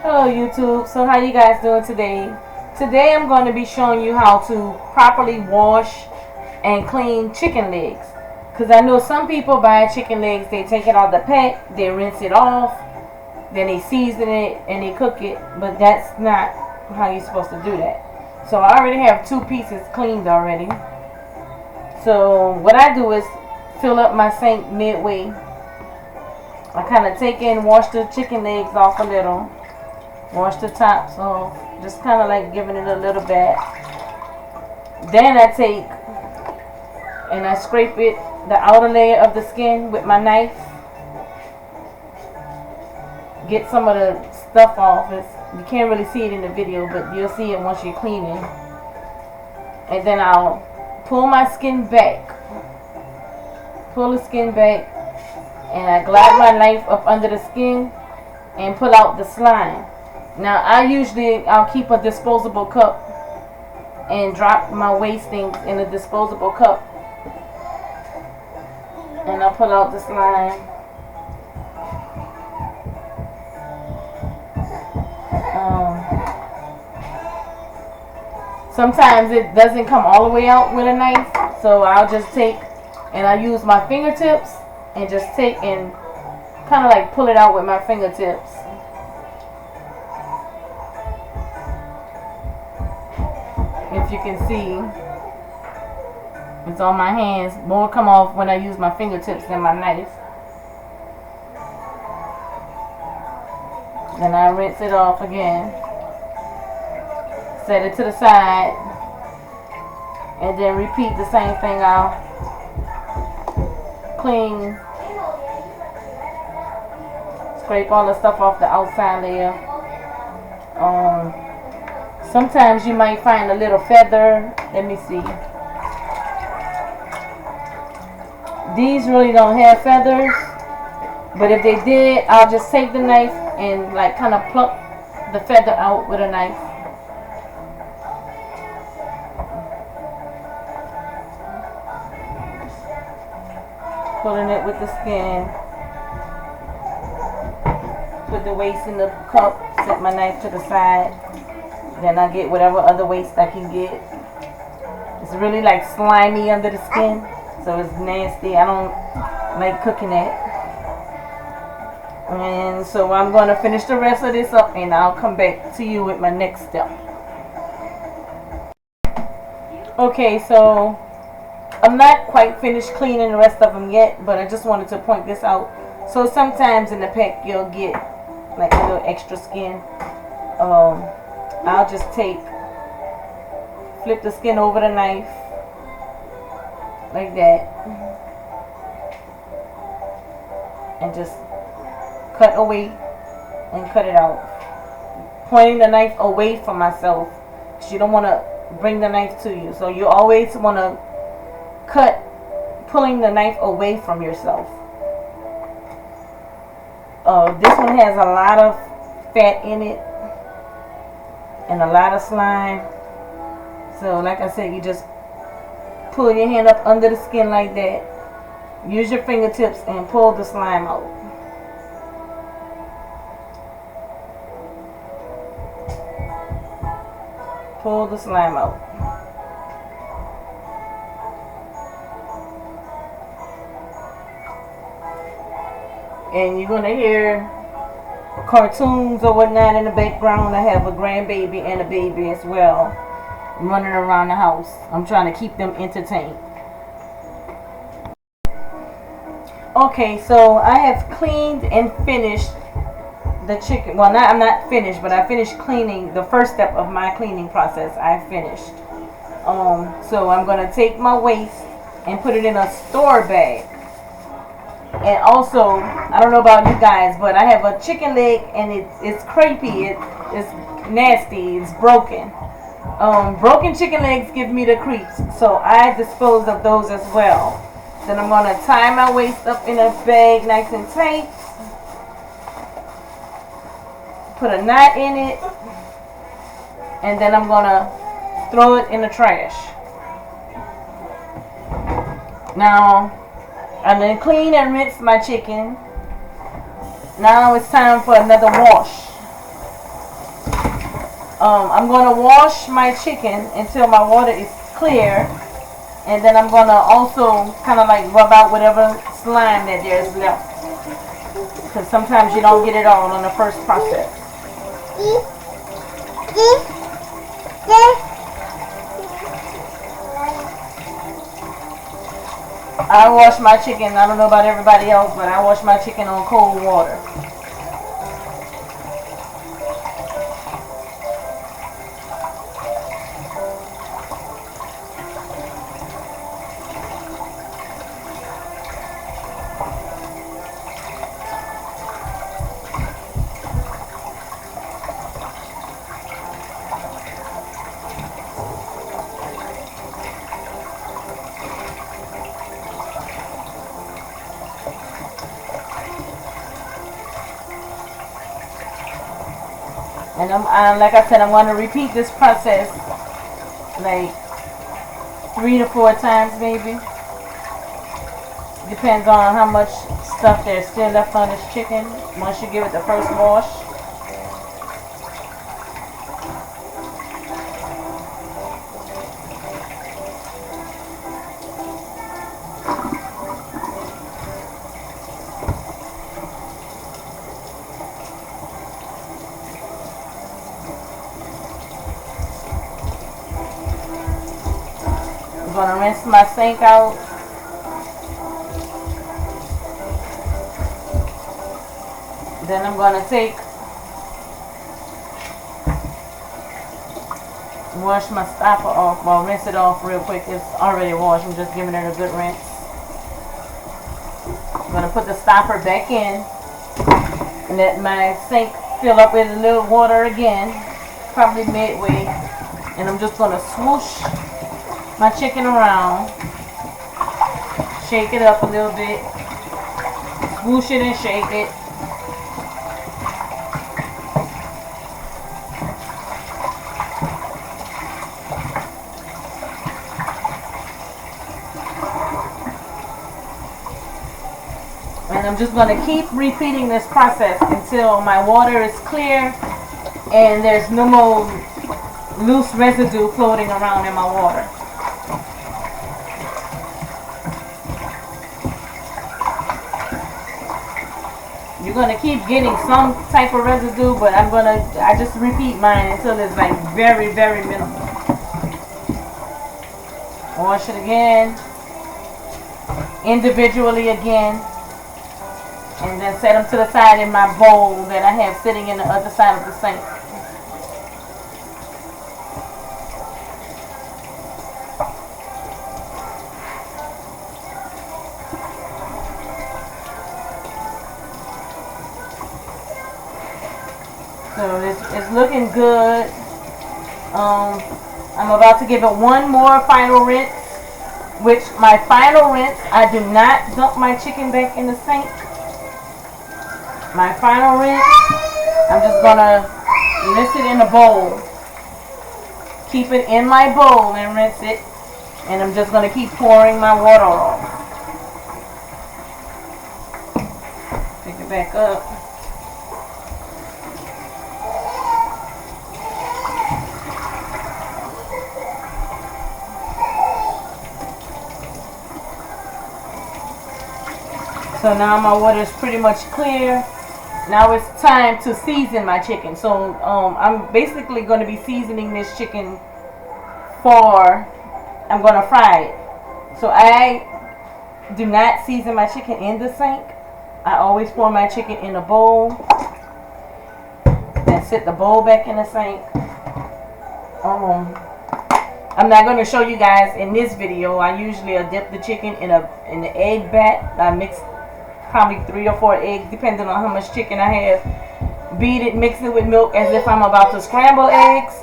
Hello YouTube. So how you guys doing today? Today I'm going to be showing you how to properly wash and clean chicken legs. Because I know some people buy chicken legs, they take it out the pack, they rinse it off, then they season it and they cook it. But that's not how you're supposed to do that. So I already have 2 pieces cleaned already. So what I do is fill up my sink midway. I kind of take and wash the chicken legs off a little. Wash the tops off. Just kind of like giving it a little bath. Then I take and I scrape it, the outer layer of the skin with my knife. Get some of the stuff off. You can't really see it in the video, but you'll see it once you're cleaning. And then I'll pull my skin back. Pull the skin back. And I glide my knife up under the skin and pull out the slime. Now I'll keep a disposable cup and drop my waste things in a disposable cup. And I'll pull out the slime. Sometimes it doesn't come all the way out with a knife, so I'll just take and I use my fingertips and just take and kind of like pull it out with my fingertips. If you can see, it's on my hands. More come off when I use my fingertips than my knife. Then I rinse it off again. Set it to the side. And then repeat the same thing. I'll clean. Scrape all the stuff off the outside layer. Sometimes you might find a little feather. Let me see. These really don't have feathers, but if they did, I'll just take the knife and like kind of pluck the feather out with a knife. Pulling it with the skin. Put the waste in the cup. Set my knife to the side. Then I get whatever other waste I can get. It's really like slimy under the skin, so it's nasty. I don't like cooking that. And so I'm going to finish the rest of this up and I'll come back to you with my next step. Okay, so I'm not quite finished cleaning the rest of them yet, but I just wanted to point this out. So sometimes in the pack you'll get like a little extra skin. I'll just flip the skin over the knife like that and just cut away and cut it out, pointing the knife away from myself because you don't want to bring the knife to you, so you always want to cut pulling the knife away from yourself. This one has a lot of fat in it and a lot of slime, so like I said, you just pull your hand up under the skin like that, use your fingertips and pull the slime out. Pull the slime out. And you're gonna hear cartoons or whatnot in the background. I have a grandbaby and a baby as well running around the house. I'm trying to keep them entertained. Okay, so I have cleaned and finished the chicken. Well, I'm not finished, but I finished cleaning. The first step of my cleaning process I finished. So I'm gonna take my waste and put it in a store bag. And also, I don't know about you guys, but I have a chicken leg and it's crepey, it's nasty, it's broken. Broken chicken legs give me the creeps, so I dispose of those as well. Then I'm going to tie my waist up in a bag nice and tight. Put a knot in it. And then I'm going to throw it in the trash. Now, I'm going to clean and rinse my chicken. Now it's time for another wash. I'm going to wash my chicken until my water is clear. And then I'm going to also kind of like rub out whatever slime that there's left. Because sometimes you don't get it all on the first process. I wash my chicken, I don't know about everybody else, but I wash my chicken on cold water. And like I said, I'm going to repeat this process like 3 to 4 times maybe. Depends on how much stuff there's still left on this chicken once you give it the first wash. I'm going to rinse my sink out. Then I'm going to wash my stopper off. Well, rinse it off real quick. It's already washed. I'm just giving it a good rinse. I'm going to put the stopper back in and let my sink fill up with a little water again, probably midway. And I'm just going to swoosh my chicken around, shake it up a little bit, swoosh it and shake it. And I'm just going to keep repeating this process until my water is clear and there's no more loose residue floating around in my water. You're going to keep getting some type of residue, but I just repeat mine until it's like very, very minimal. Wash it again, individually again, and then set them to the side in my bowl that I have sitting in the other side of the sink. So it's looking good. I'm about to give it one more final rinse, which my final rinse, I do not dump my chicken back in the sink. My final rinse, I'm just going to rinse it in a bowl. Keep it in my bowl and rinse it. And I'm just going to keep pouring my water off. Pick it back up. So now my water is pretty much clear. Now it's time to season my chicken. So I'm basically going to be seasoning this chicken I'm going to fry it. So I do not season my chicken in the sink. I always pour my chicken in a bowl. Then sit the bowl back in the sink. I'm not going to show you guys in this video. I usually dip the chicken in the egg bat. I mix probably 3 or 4 eggs, depending on how much chicken I have. Beat it, mix it with milk as if I'm about to scramble eggs.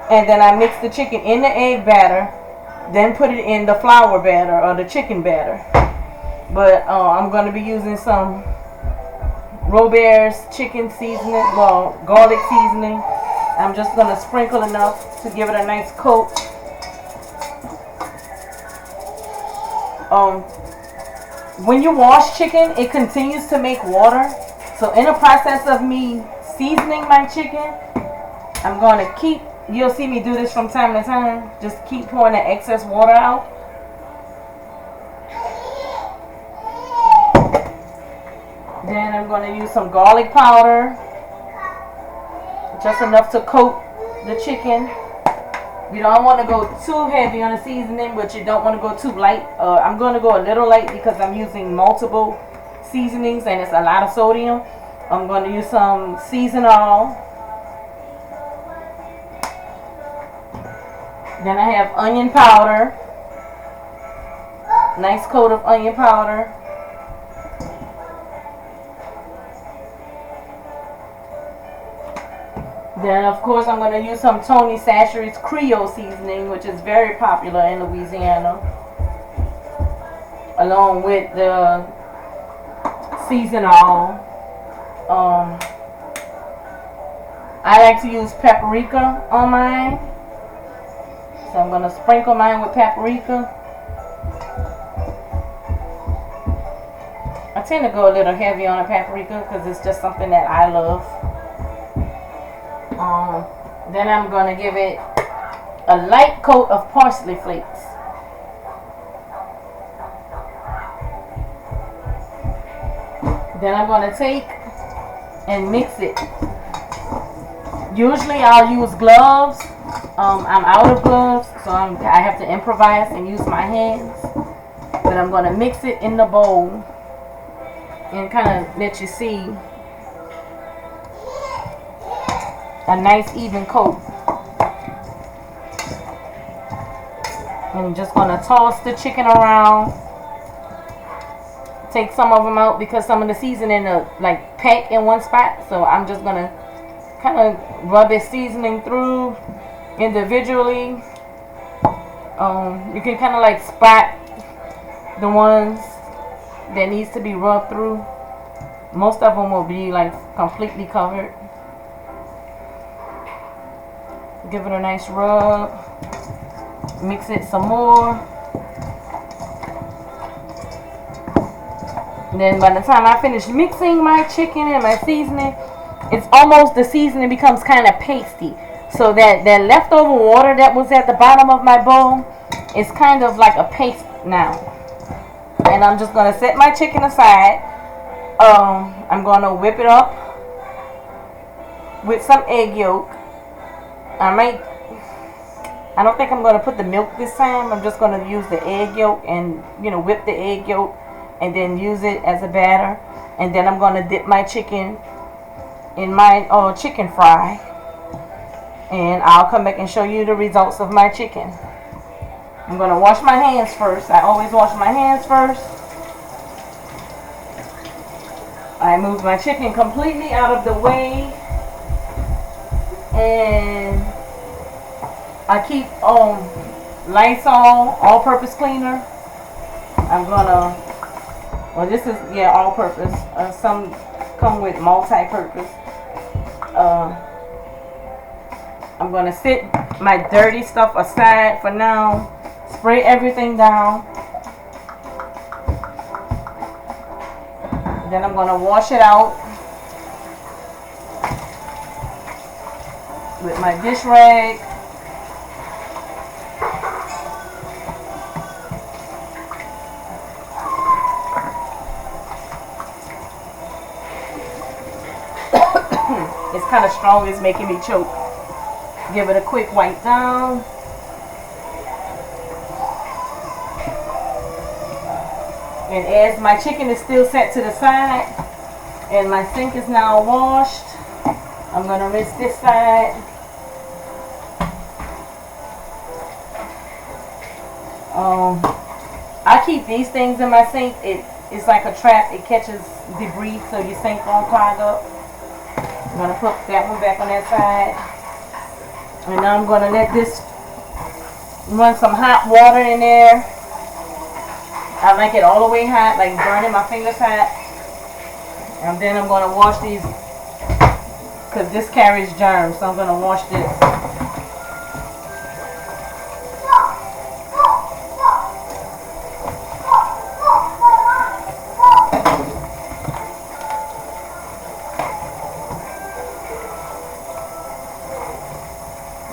And then I mix the chicken in the egg batter, then put it in the flour batter or the chicken batter. But I'm going to be using some Robert's chicken seasoning, well, garlic seasoning. I'm just going to sprinkle enough to give it a nice coat. When you wash chicken, it continues to make water. So in the process of me seasoning my chicken, I'm going to keep, you'll see me do this from time to time. Just keep pouring the excess water out. Then I'm going to use some garlic powder. Just enough to coat the chicken. You don't want to go too heavy on the seasoning, but you don't want to go too light. I'm going to go a little light because I'm using multiple seasonings and it's a lot of sodium. I'm going to use some seasonal. Then I have onion powder. Nice coat of onion powder. Then of course I'm going to use some Tony Chachere's Creole seasoning, which is very popular in Louisiana, along with the seasonal. I like to use paprika on mine, so I'm going to sprinkle mine with paprika. I tend to go a little heavy on the paprika because it's just something that I love. Then I'm going to give it a light coat of parsley flakes. Then I'm going to take and mix it. Usually I'll use gloves. I'm out of gloves, so I have to improvise and use my hands. But I'm going to mix it in the bowl and kind of let you see a nice even coat. And I'm just going to toss the chicken around. Take some of them out because some of the seasoning are like packed in one spot. So I'm just going to kind of rub this seasoning through individually. You can kind of like spot the ones that needs to be rubbed through. Most of them will be like completely covered. Give it a nice rub. Mix it some more. And then by the time I finish mixing my chicken and my seasoning, it's almost, the seasoning becomes kind of pasty. So that leftover water that was at the bottom of my bowl is kind of like a paste now. And I'm just going to set my chicken aside. I'm going to whip it up with some egg yolk. I don't think I'm going to put the milk this time. I'm just going to use the egg yolk and, whip the egg yolk and then use it as a batter. And then I'm going to dip my chicken in my chicken fry. And I'll come back and show you the results of my chicken. I'm going to wash my hands first. I always wash my hands first. I moved my chicken completely out of the way. And I keep Lysol all-purpose cleaner. I'm gonna, well, this is, yeah, all-purpose. Some come with multi-purpose. I'm gonna sit my dirty stuff aside for now. Spray everything down. Then I'm gonna wash it out with my dish rag. It's kind of strong, it's making me choke. Give it a quick wipe down. And as my chicken is still set to the side and my sink is now washed, I'm going to rinse this side. I keep these things in my sink. It's like a trap. It catches debris so your sink won't clog up. I'm going to put that one back on that side. And now I'm going to let this run some hot water in there. I like it all the way hot, like burning my fingers hot. And then I'm going to wash these because this carries germs. So I'm going to wash this.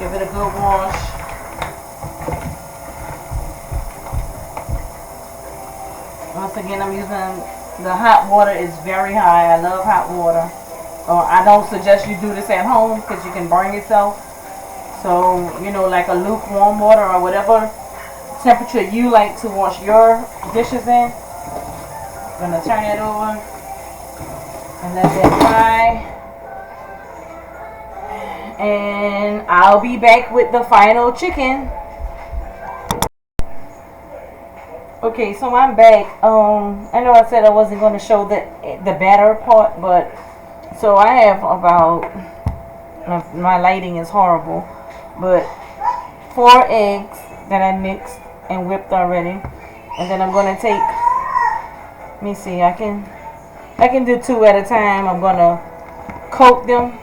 Give it a good wash. Once again, I'm using the hot water is very high. I love hot water. I don't suggest you do this at home because you can burn yourself. So, you know, like a lukewarm water or whatever temperature you like to wash your dishes in. I'm going to turn it over and let that fry. And I'll be back with the final chicken. Okay, so I'm back. I know I said I wasn't going to show the batter part, but so I have about, my lighting is horrible, but 4 eggs that I mixed and whipped already, and then I'm going to take, let me see, I can do 2 at a time. I'm going to coat them.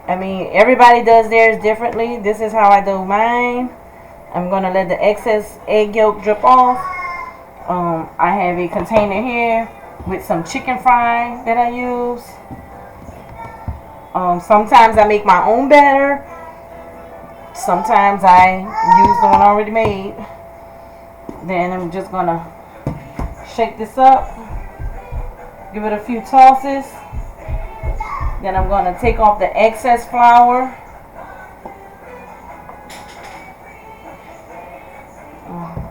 I mean, everybody does theirs differently. This is how I do mine. I'm going to let the excess egg yolk drip off. I have a container here with some chicken fry that I use. Sometimes I make my own batter. Sometimes I use the one already made. Then I'm just going to shake this up. Give it a few tosses. Then I'm going to take off the excess flour.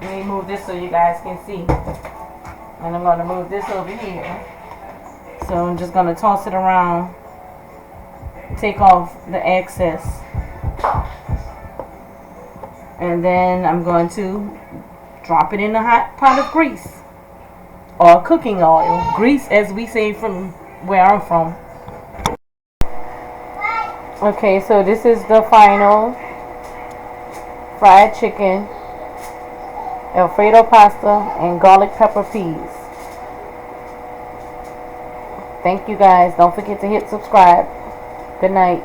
Let me move this so you guys can see. And I'm going to move this over here. So I'm just going to toss it around. Take off the excess. And then I'm going to drop it in a hot pot of grease. Or cooking oil. Grease, as we say from where I'm from. Okay, so this is the final fried chicken, Alfredo pasta, and garlic pepper peas. Thank you guys. Don't forget to hit subscribe. Good night.